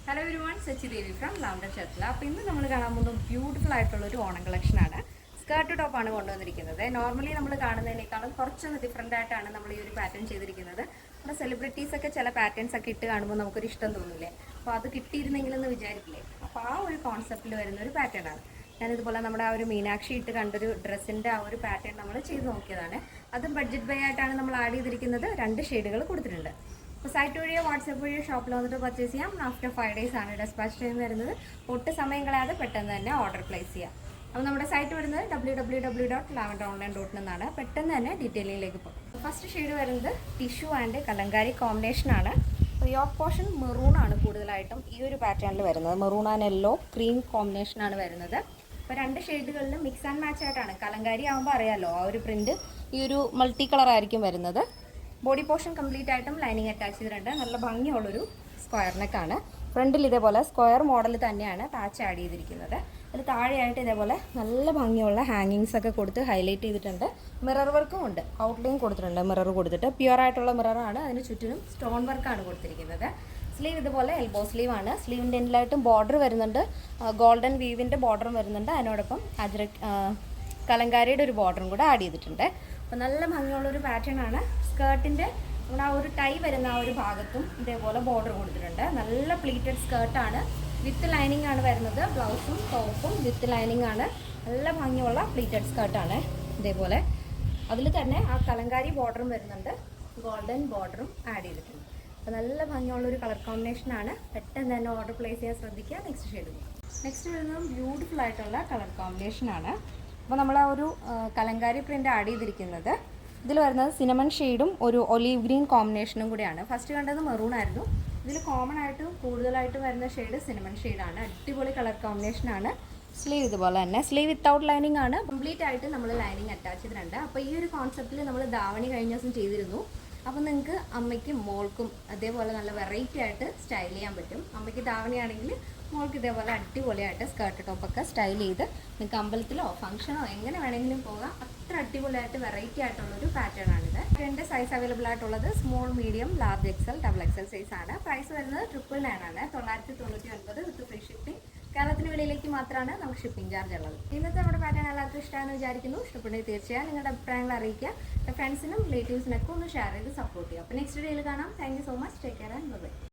Hello everyone, Sachi Devi from lavender ഷർട്ടില. അപ്പോൾ ഇന്ന് നമ്മൾ കാണാൻ പോകുന്നത് ബ്യൂട്ടിഫുൾ ആയിട്ടുള്ളൊരു ഓണം കളക്ഷനാണ്. സ്കേർട്ട് ടോപ്പാണ് കൊണ്ടുവന്നിരിക്കുന്നത്. നോർമലി നമ്മൾ കാണുന്നതിനേക്കാളും കുറച്ചൊന്ന് ഡിഫറെൻ്റ് ആയിട്ടാണ് നമ്മൾ ഈ ഒരു പാറ്റേൺ ചെയ്തിരിക്കുന്നത്. നമ്മുടെ സെലിബ്രിറ്റീസൊക്കെ ചില പാറ്റേൺസ് ഒക്കെ ഇട്ട് കാണുമ്പോൾ നമുക്കൊരു ഇഷ്ടം തോന്നില്ലേ? അപ്പോൾ അത് കിട്ടിയിരുന്നെങ്കിലെന്ന് വിചാരിക്കില്ലേ? അപ്പോൾ ആ ഒരു കോൺസെപ്റ്റിൽ വരുന്ന ഒരു പാറ്റേൺ ആണ്. ഞാനിതുപോലെ നമ്മുടെ ആ ഒരു മീനാക്ഷി ഇട്ട് കണ്ടൊരു ഡ്രസ്സിൻ്റെ ആ ഒരു പാറ്റേൺ നമ്മൾ ചെയ്ത് നോക്കിയതാണ്. അതും ബഡ്ജറ്റ് ബൈ ആയിട്ടാണ് നമ്മൾ ആഡ് ചെയ്തിരിക്കുന്നത്. 2 ഷെയ്ഡുകൾ കൊടുത്തിട്ടുണ്ട്. അപ്പോൾ സൈറ്റ് വഴിയോ വാട്സാപ്പ് വഴിയോ ഷോപ്പിൽ വന്നിട്ട് പർച്ചേസ് ചെയ്യാം. ആഫ്റ്റർ 5 days ആണ് ഡെസ്പാച്ച് ടൈം വരുന്നത്. ഒട്ടും സമയം കളയാതെ പെട്ടെന്ന് തന്നെ ഓർഡർ പ്ലേസ് ചെയ്യാം. അപ്പോൾ നമ്മുടെ സൈറ്റ് വരുന്നത് www.lavenderonline.in എന്നാണ്. പെട്ടെന്ന് തന്നെ ഡീറ്റെയിലിംഗിലേക്ക് പോകും. ഫസ്റ്റ് ഷെയ്ഡ് വരുന്നത് ടിഷ്യൂ ആൻഡ് കലങ്കാരി കോമ്പിനേഷനാണ്. അപ്പോൾ യോക്ക് പോർഷൻ മെറൂൺ ആണ് കൂടുതലായിട്ടും ഈ ഒരു പാറ്റേണിൽ വരുന്നത്. മെറൂൺ ആൻഡ് യെല്ലോ ക്രീം കോമ്പിനേഷനാണ് വരുന്നത്. അപ്പോൾ 2 ഷെയ്ഡുകളിലും മിക്സ് ആൻഡ് മാച്ച് ആയിട്ടാണ്. കലങ്കാരി ആകുമ്പോൾ അറിയാമല്ലോ, ആ ഒരു പ്രിൻറ്റ് ഈ ഒരു മൾട്ടി കളർ ആയിരിക്കും വരുന്നത്. ബോഡി പോർഷൻ കംപ്ലീറ്റ് ആയിട്ടും ലൈനിങ് അറ്റാച്ച് ചെയ്തിട്ടുണ്ട്. നല്ല ഭംഗിയുള്ളൊരു സ്ക്വയർ നെക്കാണ്. ഫ്രണ്ടിൽ ഇതേപോലെ സ്ക്വയർ മോഡൽ തന്നെയാണ് പാച്ച് ആഡ് ചെയ്തിരിക്കുന്നത്. അതിൽ താഴെയായിട്ട് ഇതേപോലെ നല്ല ഭംഗിയുള്ള ഹാങ്ങിങ്സ് ഒക്കെ കൊടുത്ത് ഹൈലൈറ്റ് ചെയ്തിട്ടുണ്ട്. മിറർ വർക്കും ഉണ്ട്, ഔട്ട്ലൈൻ കൊടുത്തിട്ടുണ്ട്. മിറർ കൊടുത്തിട്ട് പ്യുവർ ആയിട്ടുള്ള മിററാണ്. അതിന് ചുറ്റിനും സ്റ്റോൺ വർക്കാണ് കൊടുത്തിരിക്കുന്നത്. സ്ലീവ് ഇതുപോലെ എൽബോ സ്ലീവ് ആണ്. സ്ലീവിൻ്റെ എൻഡിലായിട്ടും ബോർഡർ വരുന്നുണ്ട്. ഗോൾഡൻ വീവിൻ്റെ ബോർഡറും വരുന്നുണ്ട്. അതിനോടൊപ്പം കലങ്കാരിയുടെ ഒരു ബോർഡറും കൂടെ ആഡ് ചെയ്തിട്ടുണ്ട്. അപ്പോൾ നല്ല ഭംഗിയുള്ളൊരു പാറ്റേൺ ആണ്. സ്കേർട്ടിൻ്റെ നമ്മുടെ ആ ഒരു ടൈ വരുന്ന ആ ഒരു ഭാഗത്തും ഇതേപോലെ ബോർഡർ കൊടുത്തിട്ടുണ്ട്. നല്ല പ്ലീറ്റഡ് സ്കേർട്ടാണ്. വിത്ത് ലൈനിങ് ആണ് വരുന്നത്. ബ്ലൗസും ടോപ്പും വിത്ത് ലൈനിങ് ആണ്. നല്ല ഭംഗിയുള്ള പ്ലീറ്റഡ് സ്കേർട്ടാണ്. ഇതേപോലെ അതിൽ തന്നെ ആ കലങ്കാരി ബോർഡറും വരുന്നുണ്ട്. ഗോൾഡൻ ബോർഡറും ആഡ് ചെയ്തിട്ടുണ്ട്. അപ്പോൾ നല്ല ഭംഗിയുള്ളൊരു കളർ കോമ്പിനേഷനാണ്. പെട്ടെന്ന് തന്നെ ഓർഡർ പ്ലേസ് ചെയ്യാൻ ശ്രദ്ധിക്കുക. നെക്സ്റ്റ് വരുന്നത് ബ്യൂട്ടിഫുൾ ആയിട്ടുള്ള കളർ കോമ്പിനേഷനാണ്. അപ്പോൾ നമ്മൾ ആ ഒരു കലങ്കാരി പ്രിൻ്റ് ആഡ് ചെയ്തിരിക്കുന്നത് ഇതിൽ വരുന്നത് സിനമൺ ഷെയ്ഡും ഒരു ഒലീവ് ഗ്രീൻ കോമ്പിനേഷനും കൂടിയാണ്. ഫസ്റ്റ് കണ്ടത് മെറൂൺ ആയിരുന്നു. ഇതിൽ കോമൺ ആയിട്ട് കൂടുതലായിട്ട് വരുന്ന ഷെയ്ഡ് സിനമൺ ഷെയ്ഡാണ്. അടിപൊളി കളർ കോമ്പിനേഷനാണ്. സ്ലീവ് ഇതുപോലെ തന്നെ, സ്ലീവ് വിത്തൗട്ട് ലൈനിങ് ആണ്. കംപ്ലീറ്റ് ആയിട്ട് നമ്മൾ ലൈനിങ് അറ്റാച്ച് ചെയ്തിട്ടുണ്ട്. അപ്പോൾ ഈ ഒരു കോൺസെപ്റ്റിൽ നമ്മൾ ധാവണി കഴിഞ്ഞ ദിവസം ചെയ്തിരുന്നു. അപ്പോൾ നിങ്ങൾക്ക് അമ്മയ്ക്കും മോൾക്കും അതേപോലെ നല്ല വെറൈറ്റി ആയിട്ട് സ്റ്റൈൽ ചെയ്യാൻ പറ്റും. അമ്മയ്ക്ക് ധാവണിയാണെങ്കിൽ മോൾക്ക് ഇതേപോലെ അടിപൊളിയായിട്ട് സ്കേർട്ട് ടോപ്പൊക്കെ സ്റ്റൈൽ ചെയ്ത് നിങ്ങൾക്ക് അമ്പലത്തിലോ ഫംഗ്ഷനോ എങ്ങനെ വേണമെങ്കിലും പോകാം. അത്ര അടിപൊളിയായിട്ട് വെറൈറ്റി ആയിട്ടുള്ളൊരു പാറ്റേൺ ആണിത്. 2 സൈസ് അവൈലബിൾ ആയിട്ടുള്ളത് small, medium, large XL, double XL size ആണ്. പ്രൈസ് വരുന്നത് 999 ആണ്. 999 വിത്ത് ഫ്രീ ഷിപ്പിംഗ്. കേരളത്തിന് വെളിയിലേക്ക് മാത്രമാണ് നമുക്ക് ഷിപ്പിംഗ് ചാർജ് ഉള്ളത്. ഇന്നത്തെ നമ്മുടെ പാറ്റേൺ എല്ലാവർക്കും ഇഷ്ടമാണെന്ന് വിചാരിക്കുന്നു. ഇഷ്ടപ്പെടുന്നത് തീർച്ചയായും നിങ്ങളുടെ അഭിപ്രായങ്ങൾ അറിയിക്കുക. ഫ്രണ്ട്സിനും റിലേറ്റീവ്സിനൊക്കെ ഒന്ന് ഷെയർ ചെയ്ത് സപ്പോർട്ട് ചെയ്യുക. അപ്പോൾ നെക്സ്റ്റ് ഡേയിൽ കാണാം. Thank you so much. Take care and by.